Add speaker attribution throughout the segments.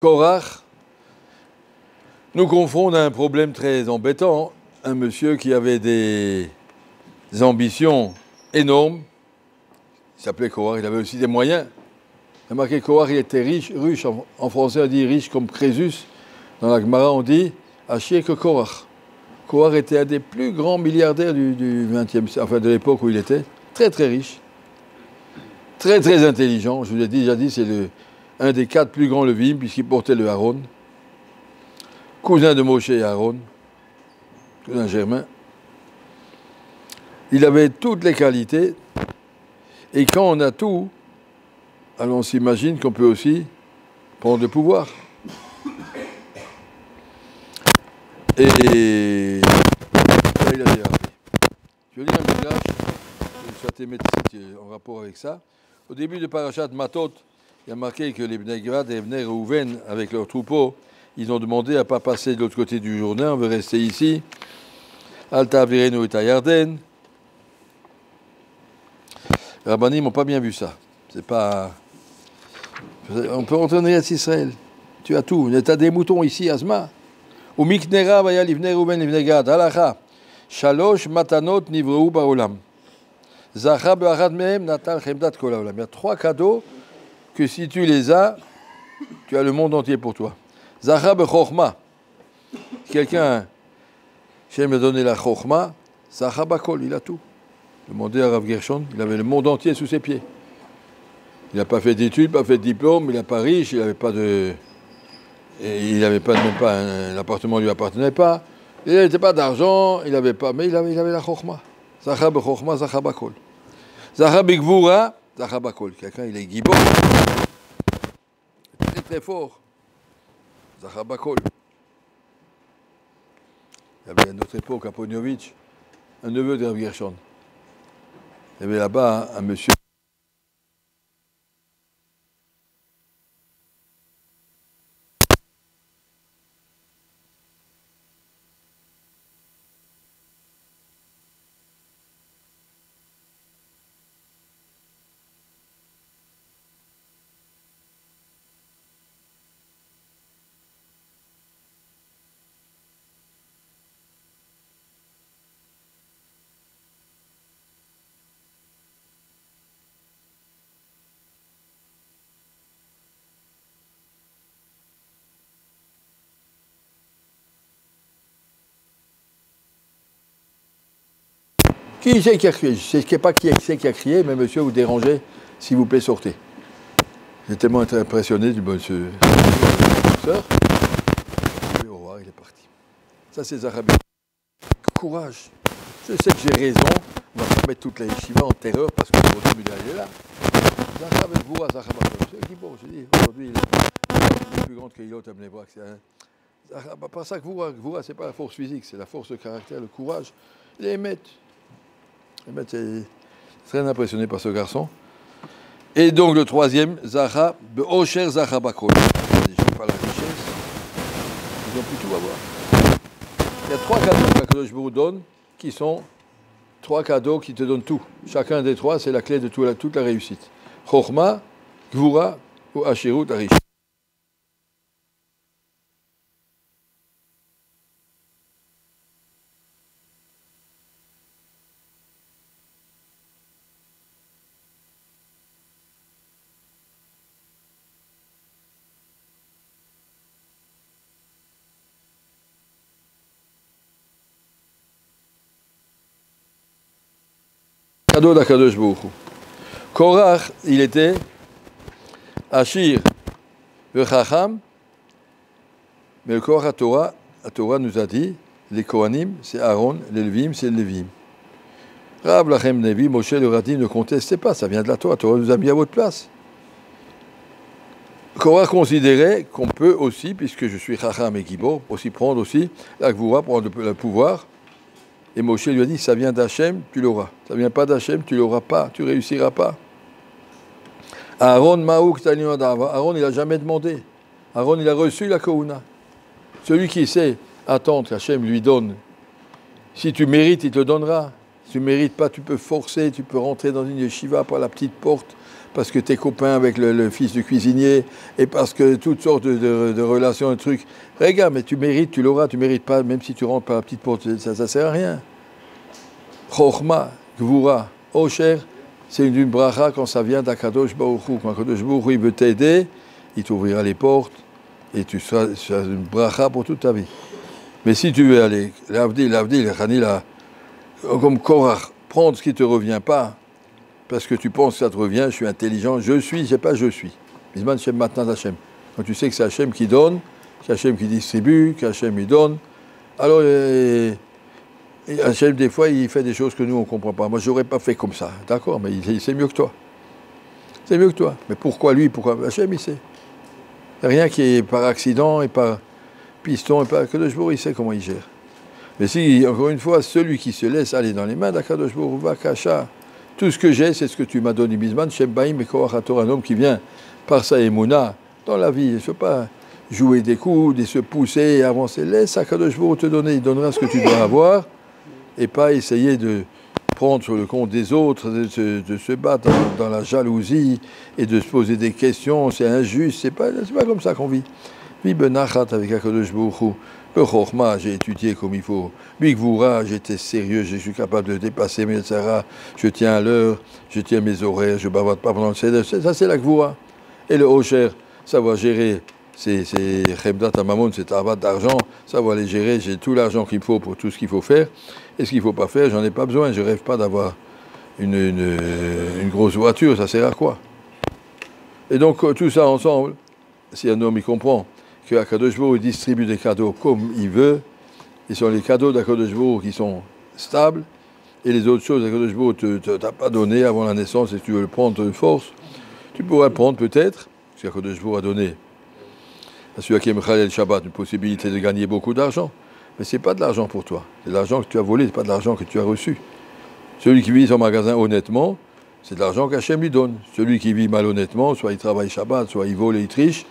Speaker 1: Korach nous confronte à un problème très embêtant. Un monsieur qui avait des ambitions énormes, il s'appelait Korach, il avait aussi des moyens. Il a marqué Korach, il était riche, en français on dit riche comme Crésus. Dans la Gemara on dit Achir que Korach. Korach était un des plus grands milliardaires du 20e siècle, enfin de l'époque où il était, très très riche, très très intelligent. Je vous l'ai déjà dit, c'est un des 4 plus grands Levim, puisqu'il portait le Aaron, cousin de Moshe et Aaron, cousin germain. Il avait toutes les qualités, et quand on a tout, alors on s'imagine qu'on peut aussi prendre le pouvoir. Et là, il a dérapé. Je lis un midrash, en rapport avec ça. Au début de Parashat Matot, il y a marqué que les Bnei Gad et les Bnei Reuven, avec leurs troupeaux, ils ont demandé à ne pas passer de l'autre côté du Jourdain, on veut rester ici. Alta Virenu et Yarden. Les Rabbanim n'ont pas bien vu ça. C'est pas. On peut rentrer en Eretz Israël. Tu as tout. Tu as des moutons ici, Asma. Ou Miknera, Vaya, Livnei Reuven, Livnei Gad. Halacha. Shalosh matanot nivreu baolam. Zacha be'achad mehem natal chemdat kol haolam. Il y a 3 cadeaux que si tu les as, tu as le monde entier pour toi. Zacha be'chochma. Quelqu'un, j'aime me donner la chochma, Zacha bakol, il a tout. Demandez à Rav Gershon, il avait le monde entier sous ses pieds. Il n'a pas fait d'études, pas fait de diplôme, il n'est pas riche, il n'avait pas de. Et il n'avait pas, même pas l'appartement ne lui appartenait pas. Il n'avait pas d'argent, il n'avait pas, mais il avait la chokhma. Zacha b'chokhma, zacha bakol. Zacha b'gvura, zacha bakol. Quelqu'un, il est gibor. Très très fort. Zacha bakol. Il y avait à notre époque, à Pognovitch, un neveu de Rav Gershon. Il y avait là-bas un monsieur. Qui c'est qui a crié? Je ne sais pas qui c'est qui a crié, mais monsieur, vous dérangez, s'il vous plaît, sortez. J'ai tellement été impressionné du monsieur. Au revoir, il est parti. Ça, c'est Zachabi. Courage. Je sais que j'ai raison. On ne va pas mettre toute la yeshiva en terreur parce qu'on continue d'aller là. Zachabi, vous, Zachabi. C'est bon, je dis, aujourd'hui, il est plus grand que l'autre à Bnei Brak. Pas ça que vous, c'est pas la force physique, c'est la force de caractère, le courage. Les émettent. C'est très impressionné par ce garçon. Et donc le troisième, Zacha, Be'osher Zacha Bakol. Les gens pas la richesse, ils ont pu tout avoir. Il y a 3 cadeaux que Kadosh Baruch donne, qui sont 3 cadeaux qui te donnent tout. Chacun des 3, c'est la clé de toute la réussite. Chochma, Gvura ou Ashirut, la richesse. Cadeau d'Akadosh Baruch Hu. Korach, il était Ashir, le Chacham, mais le Korach la Torah nous a dit, les Kohanim, c'est Aaron, les Levim, c'est les Levim. Rav Lachem Nevi, Moshe le Radi, ne contestez pas, ça vient de la Torah nous a mis à votre place. Korach considérait qu'on peut aussi, puisque je suis Chacham et Gibor, aussi prendre aussi la Gvura, prendre le pouvoir. Et Moshe lui a dit, ça vient d'Hachem, tu l'auras. Ça vient pas d'Hachem, tu l'auras pas, tu réussiras pas. Aaron Maouk Taniyodava. Aaron, il n'a jamais demandé. Aaron, il a reçu la Kouna. Celui qui sait attendre qu'Hachem lui donne. Si tu mérites, il te donnera. Si tu ne mérites pas, tu peux forcer, tu peux rentrer dans une yeshiva par la petite porte, parce que tu es copain avec le fils du cuisinier, et parce que toutes sortes de relations, de trucs. Regarde, mais tu mérites, tu l'auras, tu mérites pas, même si tu rentres par la petite porte, ça sert à rien. Chochma, Gvura, Osher, c'est une bracha quand ça vient d'Akadosh Baruch Hu. Quand Akadosh Baruch Hu, il veut t'aider, il t'ouvrira les portes, et tu seras une bracha pour toute ta vie. Mais si tu veux aller, l'avdil, Khanila, comme Korach, prendre ce qui ne te revient pas, parce que tu penses que ça te revient, je suis intelligent, je suis, c'est pas je suis. Bisman Shem Matnat Hashem. Quand tu sais que c'est Hashem qui donne, c'est Hashem qui distribue, qu'Hashem il donne, alors Hashem, des fois, il fait des choses que nous, on ne comprend pas. Moi, je n'aurais pas fait comme ça, d'accord, mais c'est mieux que toi. C'est mieux que toi. Mais pourquoi lui, pourquoi Hashem, il sait. Il n'y a rien qui est par accident et par piston, et par Akadosh Baruch Hu, il sait comment il gère. Mais si, encore une fois, celui qui se laisse aller dans les mains d'Akadosh Baruch Hu, Vakasha, tout ce que j'ai, c'est ce que tu m'as donné, Bisman, Shem Baim et Korach HaTorah, un homme qui vient par sa émouna dans la vie. Il ne faut pas jouer des coudes et se pousser et avancer. Laisse Akadosh Baruch Hu te donner, il donnera ce que tu dois avoir, et pas essayer de prendre sur le compte des autres, de se battre dans la jalousie et de se poser des questions. C'est injuste, c'est pas comme ça qu'on vit. Vis benachat avec Akadosh Baruch Hu. Bechorma, j'ai étudié comme il faut. Bigvura, j'étais sérieux, je suis capable de dépasser mes tzara. Je tiens à l'heure, je tiens mes horaires, je ne bavarde pas pendant le seder. Ça, c'est la gvura. Et le Osher, savoir gérer, c'est Chemdat Amamon, c'est Avat d'argent. Savoir les gérer, j'ai tout l'argent qu'il me faut pour tout ce qu'il faut faire. Et ce qu'il ne faut pas faire, j'en ai pas besoin. Je ne rêve pas d'avoir une grosse voiture, ça sert à quoi? Et donc, tout ça ensemble, si un homme y comprend, que Akadosh Baruch Hu distribue des cadeaux comme il veut, et ce sont les cadeaux d'Akadosh Baruch Hu qui sont stables, et les autres choses qu'Akadosh Baruch Hu ne t'a pas donné avant la naissance, et si tu veux le prendre de force, tu pourras le prendre peut-être, parce qu'Akadosh Baruch Hu a donné à celui qui aime le Shabbat une possibilité de gagner beaucoup d'argent, mais ce n'est pas de l'argent pour toi, c'est de l'argent que tu as volé, ce n'est pas de l'argent que tu as reçu. Celui qui vit son magasin honnêtement, c'est de l'argent qu'Hachem lui donne. Celui qui vit malhonnêtement, soit il travaille Shabbat, soit il vole et il triche,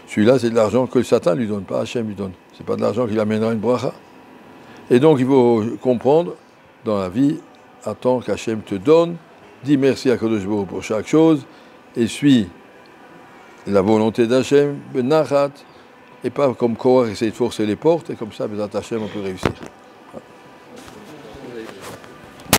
Speaker 1: celui-là, c'est de l'argent que le Satan lui donne, pas Hachem lui donne. C'est pas de l'argent qui amènera une bracha. Et donc, il faut comprendre, dans la vie, attends qu'Hachem te donne, dis merci à Kadosh Baruch Hu pour chaque chose, et suis la volonté d'Hachem, benachat, et pas comme Korach essayer de forcer les portes, et comme ça, Bezat Hachem, on peut réussir.